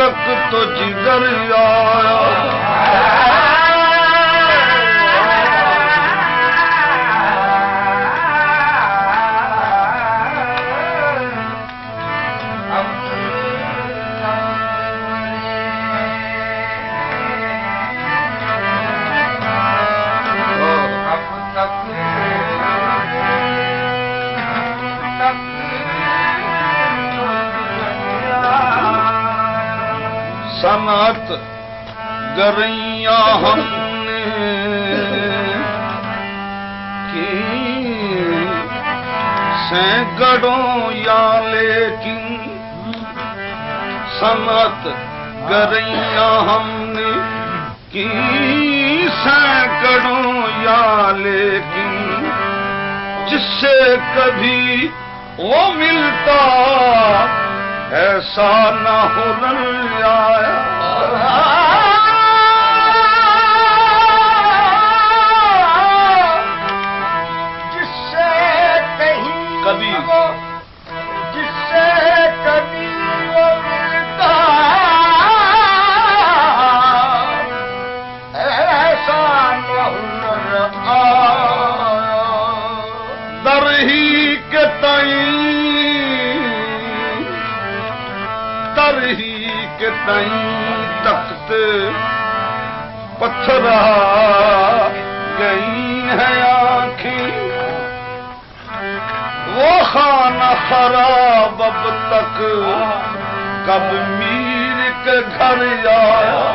तक तो जिगर आया। सनत गरैया हमने की सैकड़ों या लेकिन सनत गरैया हमने की सैकड़ों या लेकिन जिससे कभी वो मिलता ऐसा न हो आया। जिससे कहीं कभी जिससे कभी वो मिलता ऐसा न हो आया। दर ही के तई तरही के तई तख्त पत्थरा गई है आँखें। वो खाना खराब अब तक कब मीर के घर आया।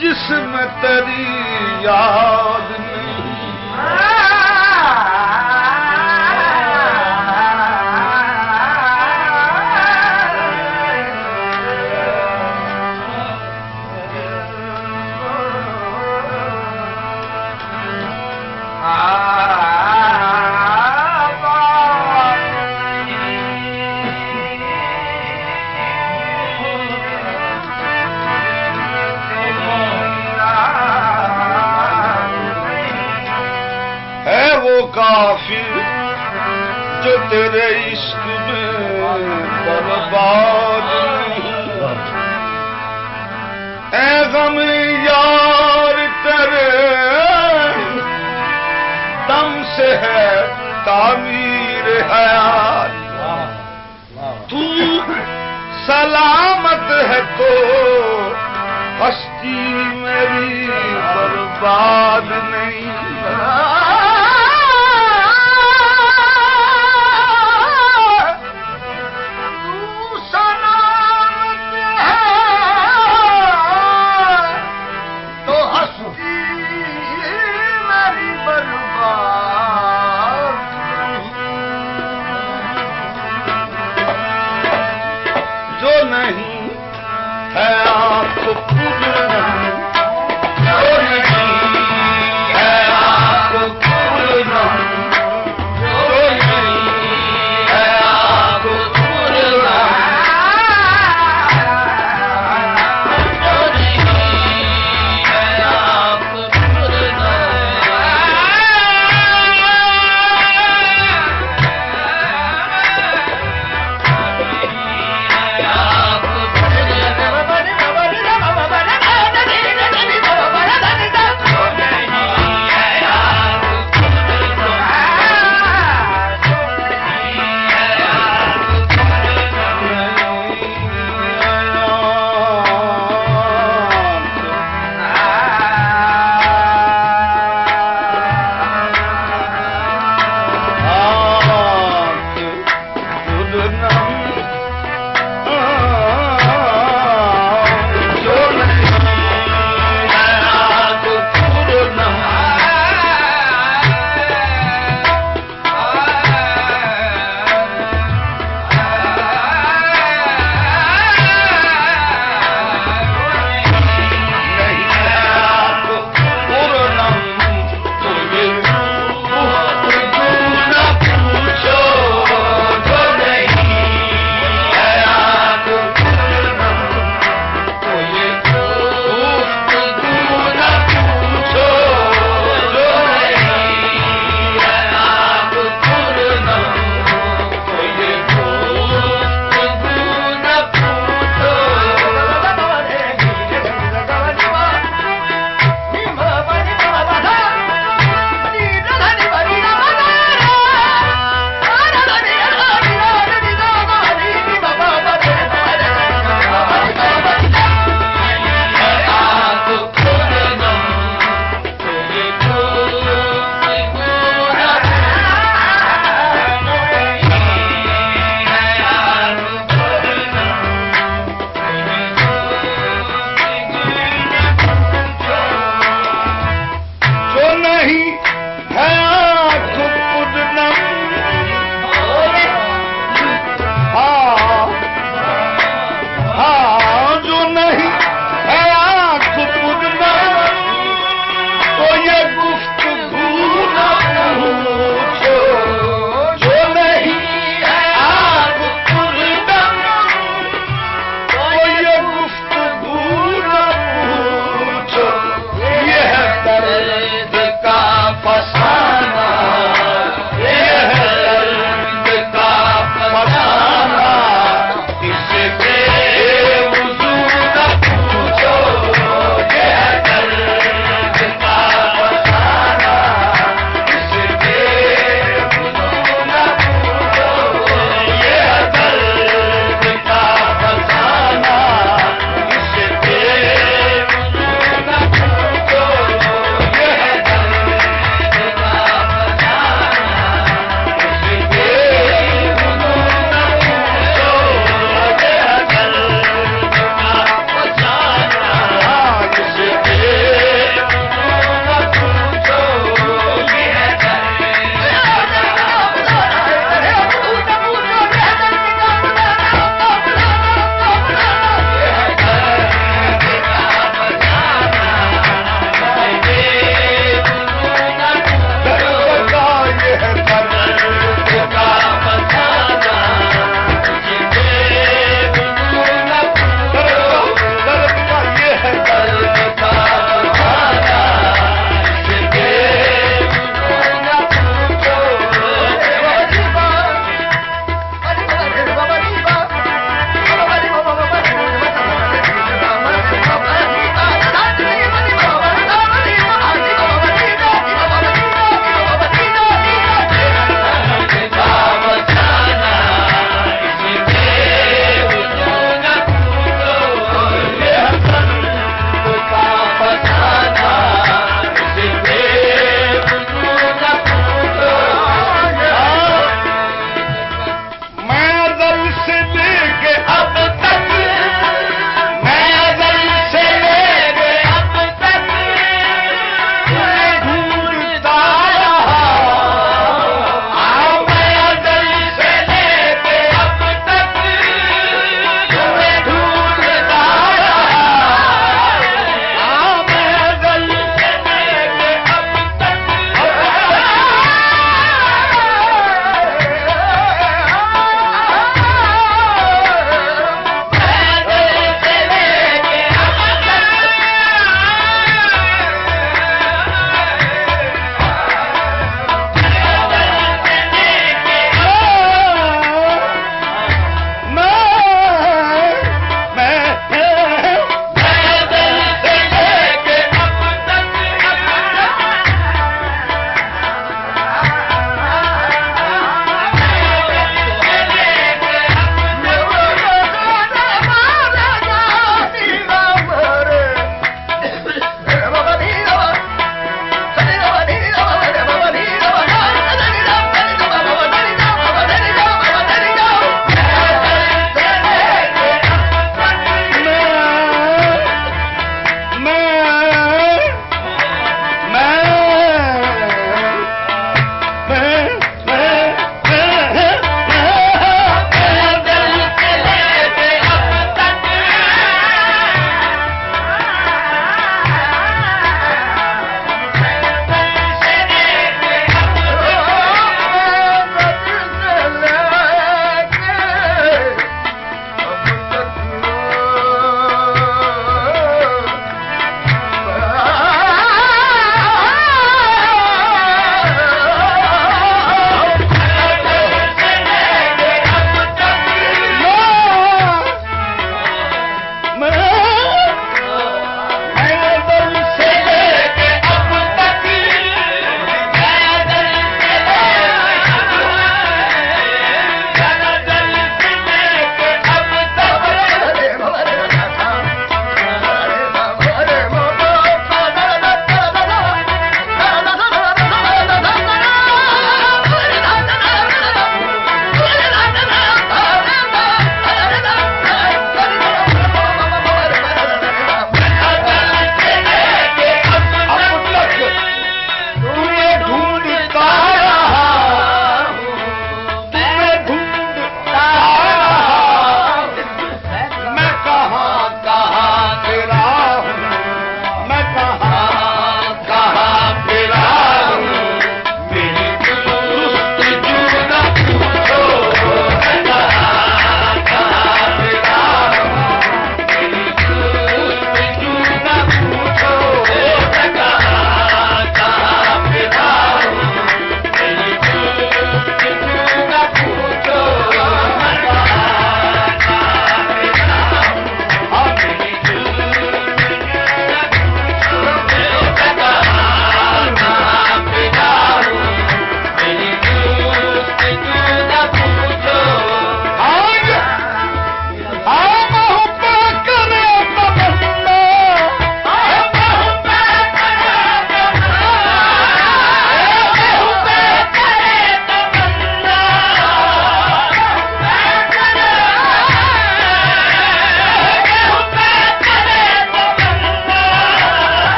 जिसमें तेरी याद नहीं। काफिर जो तेरे इश्क में बर्बाद नहीं। ऐ गम यार तेरे दम से है तामीर हयात। तू सलामत है तो हस्ती मेरी बर्बाद नहीं।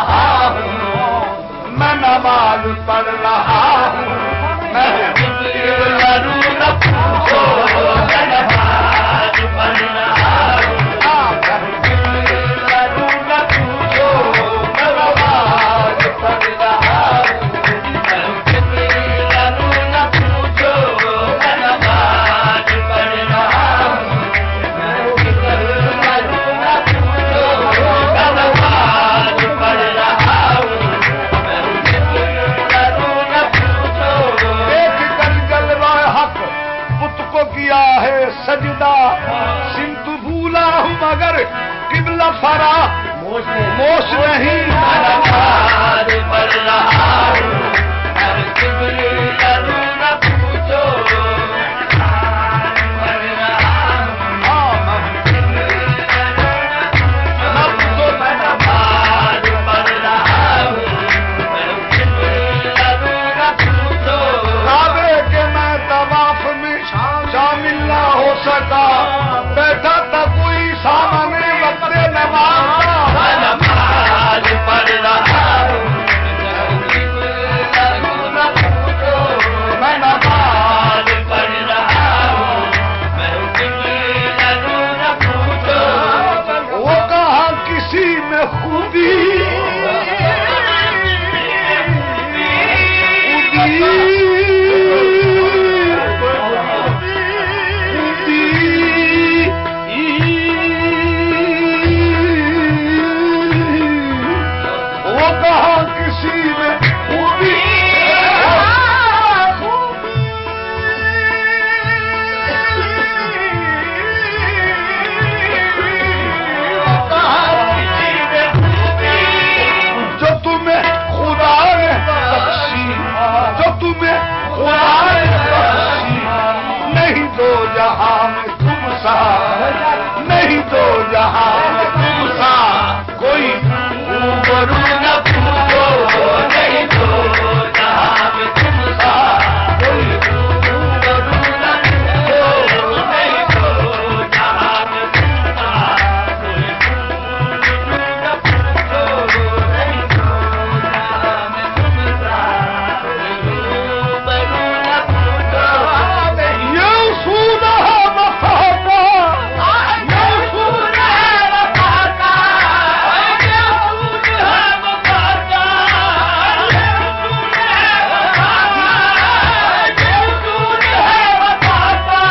रहा हूँ, मैं नमाज पढ़ रहा हूँ, मैं किबला न पूछो, मैं नमाज पढ़ रहा हूँ, किबला न पूछो, मैं नमाज पढ़ रहा हूँ, किबला न पूछो, मैं नमाज पढ़ रहा हूँ, किबला न पूछो, मैं नमाज पढ़ रहा हूँ, किबला न पूछो। देख कर जलवा हक पुत को किया है सजदा, सिमत भूला हूँ मगर किबला फरा मोश नहीं, नमाज पढ़ रहा हूँ, किबला न पूछो, पढ़ रहा हूँ, मैं नमाज पढ़ रहा हूँ, किबला न पूछो। काबे के मैं तवाफ में शामिल ना हो सका, बैठा था कोई सामने वक्त नमाज, मैं नमाज पढ़ रहा हूँ, किबला न पूछो, मैं नमाज पढ़ रहा हूँ, किबला न पूछो। वो कहा किसी में खूबी वो कहा किसी में खूबी जो तुम्हें खुदा ने बख्शी, जो तुम्हें खुदा ने बख्शी, नहीं दो जहां में तुम सा, नहीं दो जहां में तुम सा कोई रूबरू न पूछो, नहीं दो जहां में तुम सा कोई रूबरू न पूछो, नहीं दो जहां में तुम सा कोई रूबरू न पूछो, नहीं दो जहां में तुम सा कोई रूबरू न पूछो। ये उसूल है वफा का, ये उसूल है वफा का, ये उसूल है वफा का, ये उसूल है वफा का, ये उसूल है वफा का,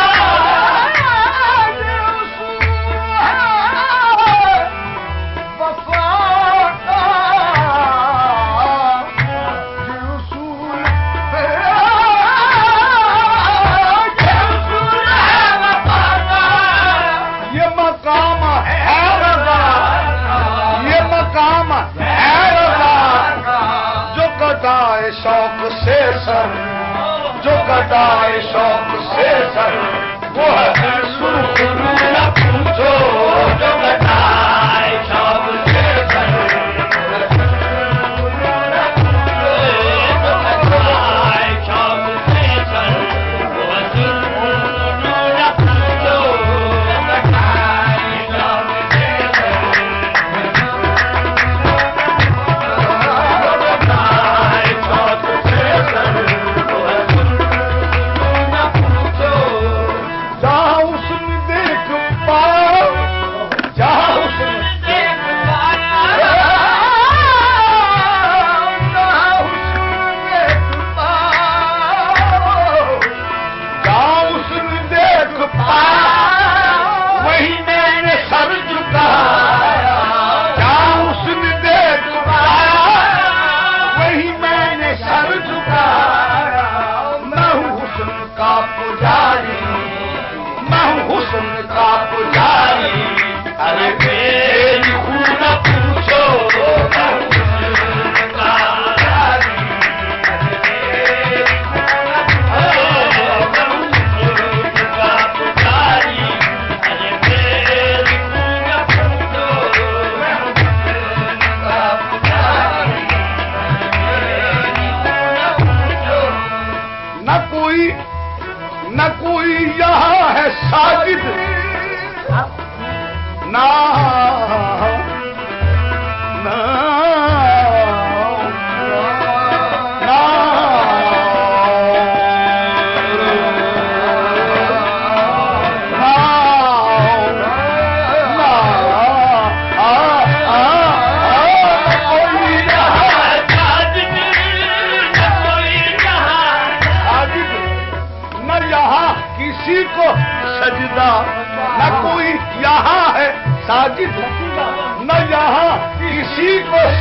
ये उसूल है वफा का, ये उसूल है, ये उसूल है वफा का। ये मकाम है रज़ा, ये मकाम है रज़ा, जो कटाए शौक से सर, जो कटाए शौक से सर, वो है सुरखरू न पूछो, जो कटाए शौक से सर, जो कटाए शौक से सर, वो है सुरखरू न पूछो, जो कटाए शौक से सर, जो कटाए शौक से सर, वो है सुरखरू न पूछो। जहाँ उसने देख पाया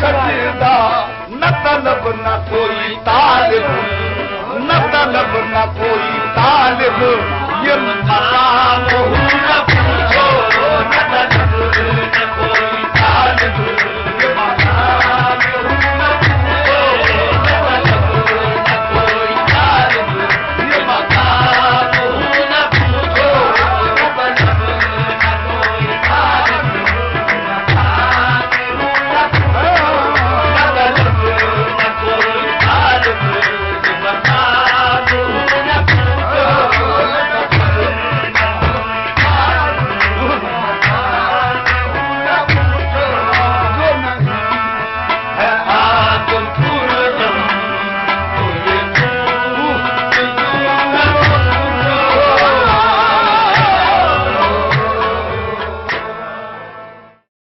सजदा न तलब न कोई तालिब, न तलब न कोई तालिब, ये मकाम न पूछो न तलब